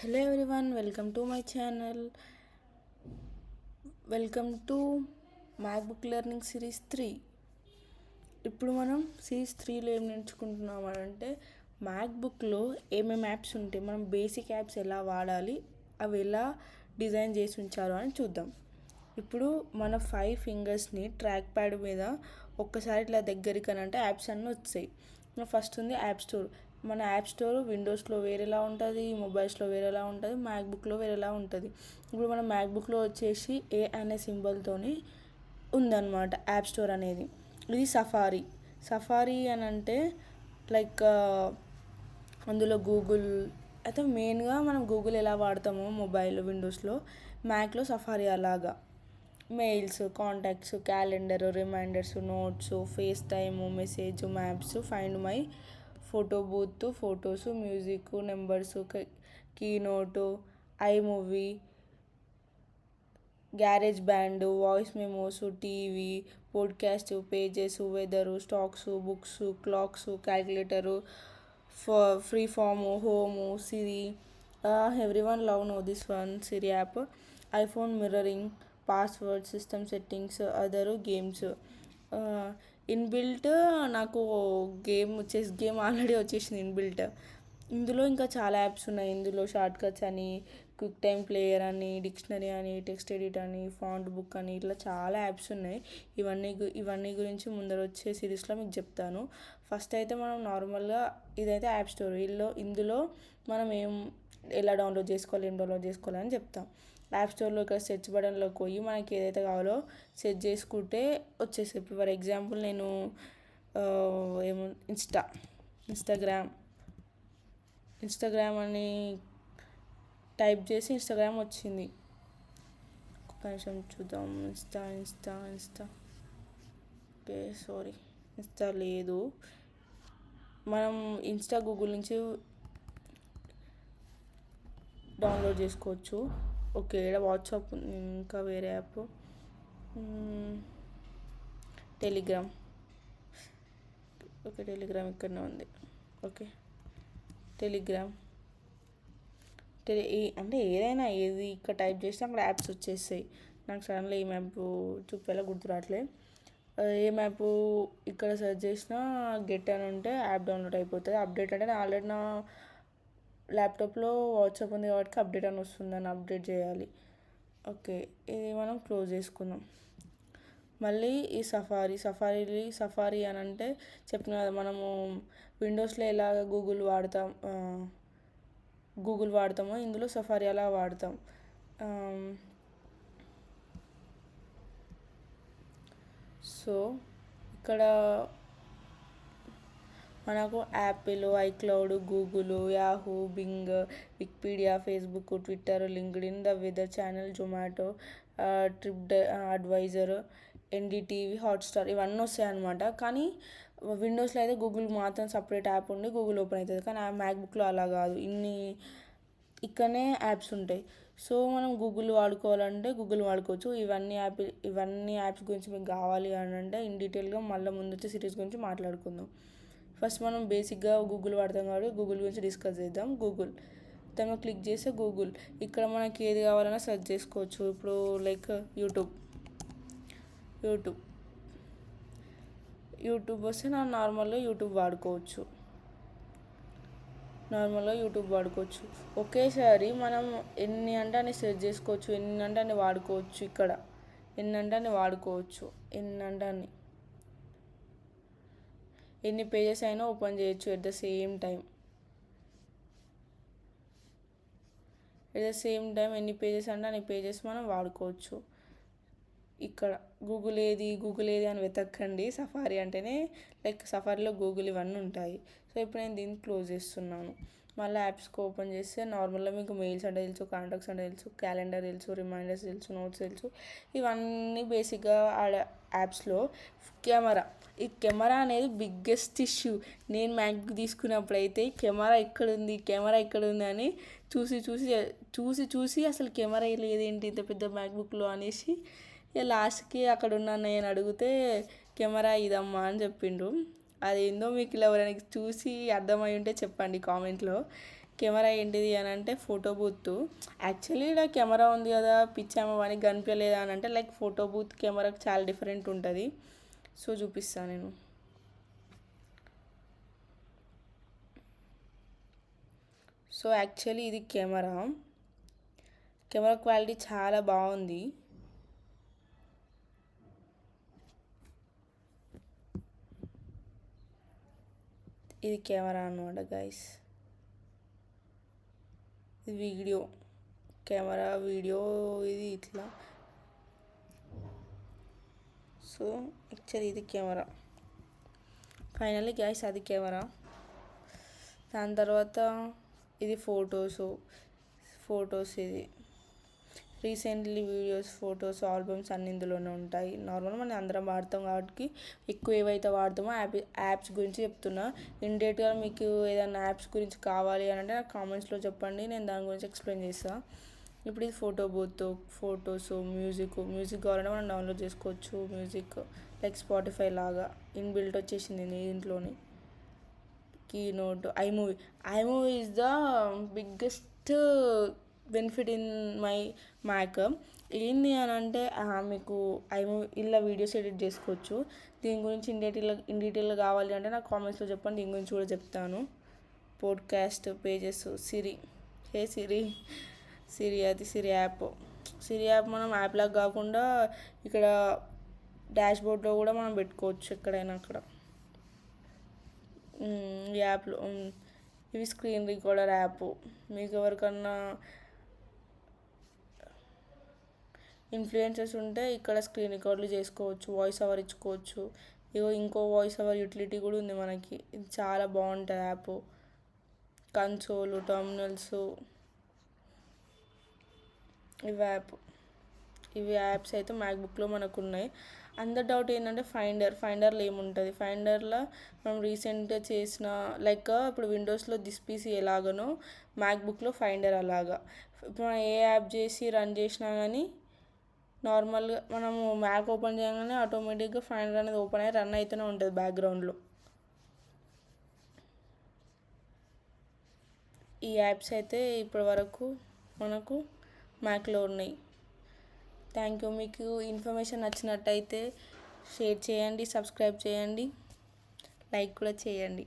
Hello everyone, welcome to my channel. Welcome to MacBook learning series 3. ఇప్పుడు మనం series 3లో ఏం నేర్చుకుంటున్నాం అంటే మ్యాక్బుక్లో ఏమేమి యాప్స్ ఉంటాయి, మనం బేసిక్ యాప్స్ ఎలా వాడాలి, అవి ఎలా డిజైన్ చేసి ఉంచారు అని చూద్దాం. ఇప్పుడు మన 5 ఫింగర్స్ని ట్రాక్ ప్యాడ్ మీద ఒక్కసారి ఇట్లా దగ్గరికి అని అంటే యాప్స్ అన్నీ వచ్చాయి. ఫస్ట్ ఉంది యాప్ స్టోర్. మన యాప్ స్టోర్ విండోస్లో వేరేలా ఉంటుంది, మొబైల్స్లో వేరేలా ఉంటుంది, మ్యాక్బుక్లో వేరేలా ఉంటుంది. ఇప్పుడు మన మ్యాక్బుక్లో వచ్చేసి ఏ అనే సింబల్తోని ఉందన్నమాట యాప్ స్టోర్ అనేది. ఇది సఫారీ అని అంటే లైక్ అందులో గూగుల్ అయితే మెయిన్గా మనం గూగుల్ ఎలా వాడతామో మొబైల్ విండోస్లో, మ్యాక్లో సఫారీ అలాగా. Mails, contacts, calendar, reminders, notes, FaceTime, message, maps, find my, photo booth, photos, music, numbers, Keynote, iMovie, GarageBand, voice memos, TV, podcast, pages, weather, stocks, books, clocks, calculator, Freeform, home, Siri, everyone love know this one, Siri app, iPhone mirroring, password, system settings, other games. Inbuilt నాకు chess game already వచ్చేసింది inbuilt. ఇందులో ఇంకా చాలా apps ఉన్నాయి. ఇందులో short cuts అని, quick time player అని, dictionary అని, టెక్స్ట్ ఎడిట్ అని, ఫాంట్ బుక్ అని, ఇట్లా చాలా యాప్స్ ఉన్నాయి. ఇవన్నీ గురించి ముందర వచ్చే సిరీస్లో మీకు చెప్తాను. ఫస్ట్ అయితే మనం నార్మల్గా ఇదైతే యాప్ స్టోర్. ఇందులో మనం ఎలా డౌన్లోడ్ చేసుకోవాలి, ఏం డౌన్లోడ్ చేసుకోవాలి అని చెప్తాం. యాప్ స్టోర్లో ఇక్కడ సెర్చ్ బటన్లోకి పోయి మనకి ఏదైతే కావాలో సెర్చ్ చేసుకుంటే వచ్చేసి, ఇప్పుడు ఫర్ ఎగ్జాంపుల్ నేను ఇన్స్టాగ్రామ్ అని టైప్ చేసి ఇన్స్టాగ్రామ్ వచ్చింది. ఒక నిమిషం చూద్దాం. ఇన్స్టా ఓకే, సారీ, ఇన్స్టా లేదు. మనం గూగుల్ నుంచి డౌన్లోడ్ చేసుకోవచ్చు. ఓకే, ఇక్కడ వాట్సాప్, ఇంకా వేరే యాప్ టెలిగ్రామ్. ఓకే, టెలిగ్రామ్ ఇక్కడనే ఉంది. ఓకే, టెలిగ్రామ్ అంటే ఏదైనా ఏది ఇక్కడ టైప్ చేస్తే అక్కడ యాప్స్ వచ్చేస్తాయి. నాకు సడన్గా ఏ మ్యాప్ చూపేలా గుర్తు రావట్లే. ఏ మ్యాప్ ఇక్కడ సెర్చ్ చేసినా గెట్ అని ఉంటే యాప్ డౌన్లోడ్ అయిపోతుంది. అప్డేట్ అంటే ఆల్రెడీ నా ల్యాప్టాప్లో వాట్సాప్ ఉంది కాబట్టి అప్డేట్ అని వస్తుంది, అని అప్డేట్ చేయాలి. ఓకే, ఇది మనం క్లోజ్ చేసుకుందాం. మళ్ళీ ఈ సఫారీ అని అంటే చెప్పిన కదా, మనము విండోస్లో ఎలాగ గూగుల్ వాడతామో ఇందులో సఫారీ అలా వాడతాం. సో ఇక్కడ మనకు Apple, iCloud, Google, Yahoo, Bing, Wikipedia, Facebook, Twitter, LinkedIn, the Weather Channel, Zomato, TripAdvisor, NDTV, Hotstar ఇవన్నీ వస్తాయి అన్నమాట. కానీ విండోస్లో అయితే గూగుల్ మాత్రం సపరేట్ యాప్ ఉండి గూగుల్ ఓపెన్ అవుతుంది. కానీ ఆ మ్యాక్బుక్లో అలా కాదు, ఇక్కడనే యాప్స్ ఉంటాయి. సో మనం గూగుల్ వాడుకోవాలంటే గూగుల్ వాడుకోవచ్చు. ఇవన్నీ యాప్స్ గురించి మీకు కావాలి అని అంటే ఇన్ డీటెయిల్గా మళ్ళీ ముందు వచ్చే సిరీస్ గురించి మాట్లాడుకుందాం. ఫస్ట్ మనం బేసిక్గా గూగుల్ వాడతాం కాబట్టి గూగుల్ గురించి డిస్కస్ చేద్దాం. గూగుల్ దాన్ని క్లిక్ చేస్తే గూగుల్, ఇక్కడ మనకి ఏది కావాలన్నా సెర్చ్ చేసుకోవచ్చు. ఇప్పుడు లైక్ యూట్యూబ్ వస్తే నా నార్మల్గా యూట్యూబ్ వాడుకోవచ్చు. ఒకేసారి మనం ఎన్ని అంటే అన్ని సెర్చ్ చేసుకోవచ్చు, ఎన్ని అంటే అన్ని వాడుకోవచ్చు. ఇక్కడ ఎన్ని అంటే అన్ని వాడుకోవచ్చు, ఎన్ని పేజెస్ అయినా ఓపెన్ చేయొచ్చు ఎట్ ద సేమ్ టైం. ఎన్ని పేజెస్ అంటే అన్ని పేజెస్ మనం వాడుకోవచ్చు. ఇక్కడ గూగుల్ ఏది అని వెతక్కండి. సఫారీ అంటేనే లైక్ సఫారీలో గూగుల్ ఇవన్నీ ఉంటాయి. సో ఇప్పుడు నేను దీన్ని క్లోజ్ చేస్తున్నాను. మళ్ళీ యాప్స్కి ఓపెన్ చేస్తే నార్మల్గా మీకు మెయిల్స్ అంటే తెలుసు, కాంటాక్ట్స్ అంటే తెలుసు, క్యాలెండర్ తెలుసు, రిమైండర్స్ తెలుసు, నోట్స్ తెలుసు. ఇవన్నీ బేసిక్గా ఆడ యాప్స్లో. ఈ కెమెరా అనేది బిగ్గెస్ట్ ఇష్యూ. నేను మ్యాక్ తీసుకున్నప్పుడు అయితే కెమెరా ఎక్కడుంది అని చూసి అసలు కెమెరా లేదేంటి ఇంత పెద్ద మ్యాక్బుక్లో అనేసి ఇక లాస్ట్కి అక్కడ ఉన్న నేను అడిగితే కెమెరా ఇదమ్మా అని చెప్పిండ్రు. అదేందో మీకు ఇలా ఎవరైనా చూసి అర్థమై ఉంటే చెప్పండి కామెంట్లో. కెమెరా ఏంటిది అని అంటే ఫోటో బూత్. యాక్చువల్లీ ఇక్కడ కెమెరా ఉంది కదా పిచ్చామో అని కనిపించలేదా అని అంటే లైక్ ఫోటో బూత్ కెమెరాకి చాలా డిఫరెంట్ ఉంటుంది. సో చూపిస్తాను నేను. సో యాక్చువల్లీ ఇది కెమెరా క్వాలిటీ చాలా బాగుంది. ఇది కెమెరా అన్నమాట గైస్. ఇది వీడియో కెమెరా వీడియో ఇది ఇట్లా. సో యాక్చువల్లీ ఇది కెమెరా. ఫైనల్లీ గైస్ అది కెమెరా. దాని తర్వాత ఇది ఫొటోస్ ఇది రీసెంట్లీ వీడియోస్ ఫొటోస్ ఆల్బమ్స్ అన్ని ఇందులోనే ఉంటాయి. నార్మల్ మనం అందరం వాడతాం కాబట్టి ఎక్కువ ఏవైతే వాడతామో యాప్స్ గురించి చెప్తున్నా. ఇన్డేట్గా మీకు ఏదైనా యాప్స్ గురించి కావాలి అని అంటే నాకు కామెంట్స్లో చెప్పండి, నేను దాని గురించి ఎక్స్ప్లెయిన్ చేస్తాను. ఇప్పుడు ఇది ఫోటో బూత్, ఫొటోస్, మ్యూజిక్ కావాలంటే మనం డౌన్లోడ్ చేసుకోవచ్చు. మ్యూజిక్ లైక్ స్పాటిఫై లాగా ఇన్బిల్ట్ వచ్చేసింది దీంట్లోని. Keynote, iMovie is the biggest benefit in my Mac. ఏంది అని అంటే మీకు ఐమూవీ ఇలా వీడియోస్ ఎడిట్ చేసుకోవచ్చు. దీని గురించి ఇన్ డీటెయిల్గా కావాలి అంటే నాకు కామెంట్స్లో చెప్పండి, దీని గురించి కూడా చెప్తాను. పోడ్కాస్ట్ పేజెస్, సిరి యాప్. సిరి యాప్ మనం యాప్ లాగా కాకుండా ఇక్కడ డాష్ బోర్డ్లో కూడా మనం పెట్టుకోవచ్చు ఎక్కడైనా అక్కడ. ఈ యాప్లో ఇవి స్క్రీన్ రికార్డర్ యాప్. మీకు ఎవరికన్నా ఇన్ఫ్లుయెన్సర్స్ ఉంటే ఇక్కడ స్క్రీన్ రికార్డులు చేసుకోవచ్చు, వాయిస్ ఓవర్ ఇచ్చుకోవచ్చు. ఇంకో వాయిస్ ఓవర్ యూటిలిటీ కూడా ఉంది మనకి. ఇది చాలా బాగుంటుంది యాప్. కన్సోల్, టర్మినల్స్, ఇవి యాప్స్ అయితే మ్యాక్బుక్లో మనకు ఉన్నాయి. అందరు డౌట్ ఏంటంటే ఫైండర్లో ఏముంటుంది. ఫైండర్లో మనం రీసెంట్గా చేసిన లైక్ ఇప్పుడు విండోస్లో దిస్ పీసీ ఎలాగనో మ్యాక్బుక్లో ఫైండర్ అలాగా. ఇప్పుడు మనం ఏ యాప్ చేసి రన్ చేసినా కానీ నార్మల్గా మనము మ్యాక్ ఓపెన్ చేయగానే ఆటోమేటిక్గా ఫైండర్ అనేది ఓపెన్ అయ్యి రన్ అయితేనే ఉంటుంది బ్యాక్గ్రౌండ్లో. ఈ యాప్స్ అయితే ఇప్పటి వరకు మనకు మ్యాక్లో ఉన్నాయి. Thank you. మీకు ఇన్ఫర్మేషన్ నచ్చినట్టయితే షేర్ చేయండి, సబ్స్క్రైబ్ చేయండి, లైక్ కూడా చేయండి.